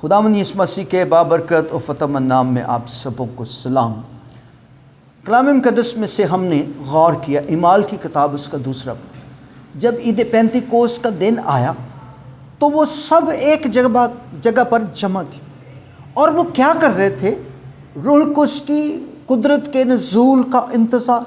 खुदावंद यीशु मसीह के बाबरकत और फ़तह नाम में आप सबों को सलाम। कलाम मुक़द्दस में से हमने गौर किया इमाल की किताब उसका दूसरा बाब। जब ईद पेंतीकोस का दिन आया तो वो सब एक जगह पर जमा थे और वो क्या कर रहे थे? रूह कुद्स की कुदरत के नज़ूल का इंतज़ार।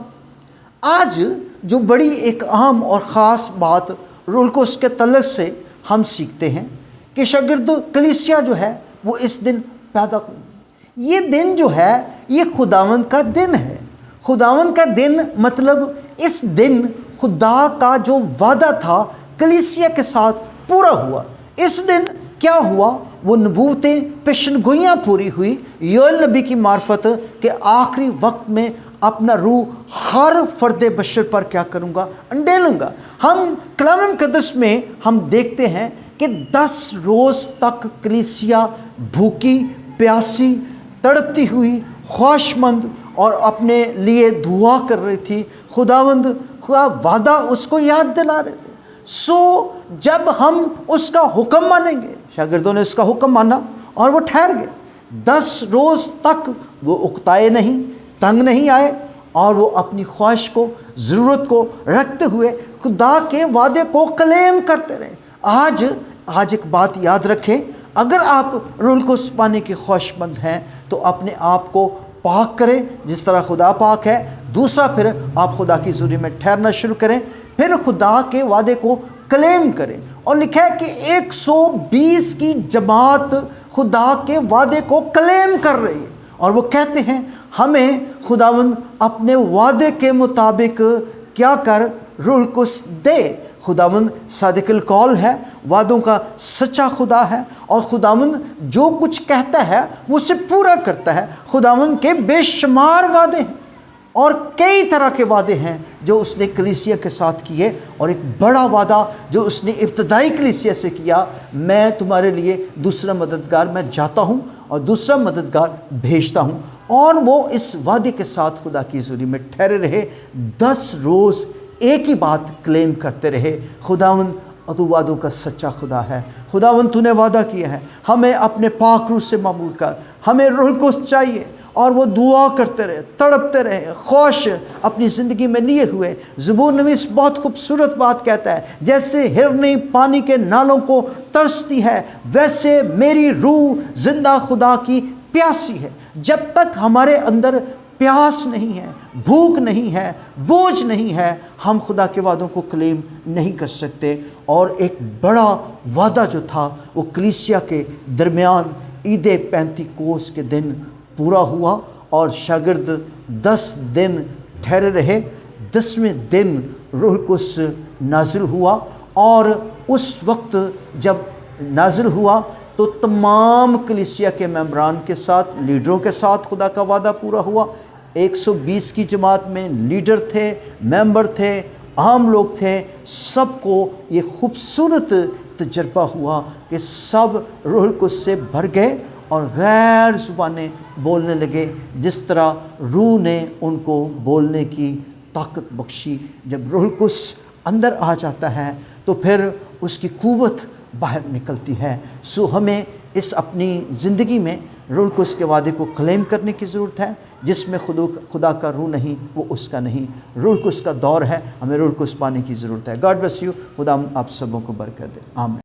आज जो बड़ी एक अहम और ख़ास बात रूह कुद्स के तल्लुक़ से हम सीखते हैं कि शागिर्द कलीसिया जो है वो इस दिन पैदा हुई। ये दिन जो है ये खुदावंद का दिन है। खुदावंद का दिन मतलब इस दिन खुदा का जो वादा था कलीसिया के साथ पूरा हुआ। इस दिन क्या हुआ? वो नबूवतें पेशनगोइयाँ पूरी हुई। योएल नबी की मार्फत के आखिरी वक्त में अपना रूह हर फ़र्द बशर पर क्या करूँगा? अंडेलूँगा। हम कलाम मुक़द्दस में हम देखते हैं कि 10 रोज़ तक कलीसिया भूखी प्यासी तड़पती हुई ख्वाहिशमंद और अपने लिए दुआ कर रही थी। खुदा वादा उसको याद दिला रहे थे। जब हम उसका हुक्म मानेंगे, शागिर्दों ने उसका हुक्म माना और वो ठहर गए। 10 रोज़ तक वो उकताए नहीं, तंग नहीं आए और वो अपनी ख्वाहिश को ज़रूरत को रखते हुए खुदा के वादे को क्लेम करते रहे। आज एक बात याद रखें, अगर आप रूह कुद्स पाने के ख्वाहिशमंद हैं तो अपने आप को पाक करें जिस तरह खुदा पाक है। दूसरा, फिर आप खुदा की ज़रूरी में ठहरना शुरू करें, फिर खुदा के वादे को क्लेम करें। और लिखा है कि 120 की जमात खुदा के वादे को क्लेम कर रही है और वो कहते हैं हमें खुदावंद अपने वादे के मुताबिक क्या कर रूह कुद्स दे। खुदावंद सादिकुल कौल है, वादों का सच्चा खुदा है और खुदावंद जो कुछ कहता है वो उसे पूरा करता है। खुदावंद के बेशुमार वादे हैं और कई तरह के वादे हैं जो उसने कलीसिया के साथ किए और एक बड़ा वादा जो उसने इब्तदाई कलीसिया से किया, मैं तुम्हारे लिए दूसरा मददगार मैं जाता हूँ और दूसरा मददगार भेजता हूँ। और वो इस वादे के साथ खुदा की ज़रूरी में ठहरे रहे। 10 रोज़ एक ही बात क्लेम करते रहे, खुदावंद तू वादों का सच्चा खुदा है। खुदावंद तूने वादा किया है, हमें अपने पाक रूह से मामूर कर, हमें रूह कुद्स चाहिए। और वो दुआ करते रहे, तड़पते रहे, ख्वाहिश अपनी ज़िंदगी में लिए हुए। ज़बूर नवीस बहुत खूबसूरत बात कहता है, जैसे हिरनी पानी के नालों को तरसती है वैसे मेरी रूह जिंदा खुदा की प्यासी है। जब तक हमारे अंदर प्यास नहीं है, भूख नहीं है, बोझ नहीं है, हम खुदा के वादों को क्लेम नहीं कर सकते। और एक बड़ा वादा जो था वो कलीसिया के दरमियान ईद पेंतीकोस के दिन पूरा हुआ और शागिर्द 10 दिन ठहरे रहे। 10वें दिन रूह कुद्स नाज़िल हुआ और उस वक्त जब नाज़िल हुआ तो तमाम कलीसिया के मेंबरान के साथ, लीडरों के साथ खुदा का वादा पूरा हुआ। 120 की जमात में लीडर थे, मेंबर थे, आम लोग थे। सबको ये खूबसूरत तजर्बा हुआ कि सब रूह कुद्स से भर गए और गैर ज़ुबानें बोलने लगे, जिस तरह रूह ने उनको बोलने की ताकत बख्शी। जब रूह कुद्स अंदर आ जाता है तो फिर उसकी क़ुव्वत बाहर निकलती है। हमें इस अपनी ज़िंदगी में रूह कुद्स के वादे को क्लेम करने की ज़रूरत है। जिसमें खुदा का रूह नहीं वो उसका नहीं। रूह कुद्स का दौर है, हमें रूह कुद्स पाने की ज़रूरत है। God bless you. खुदा आप सबों को बरकत दे। आमीन।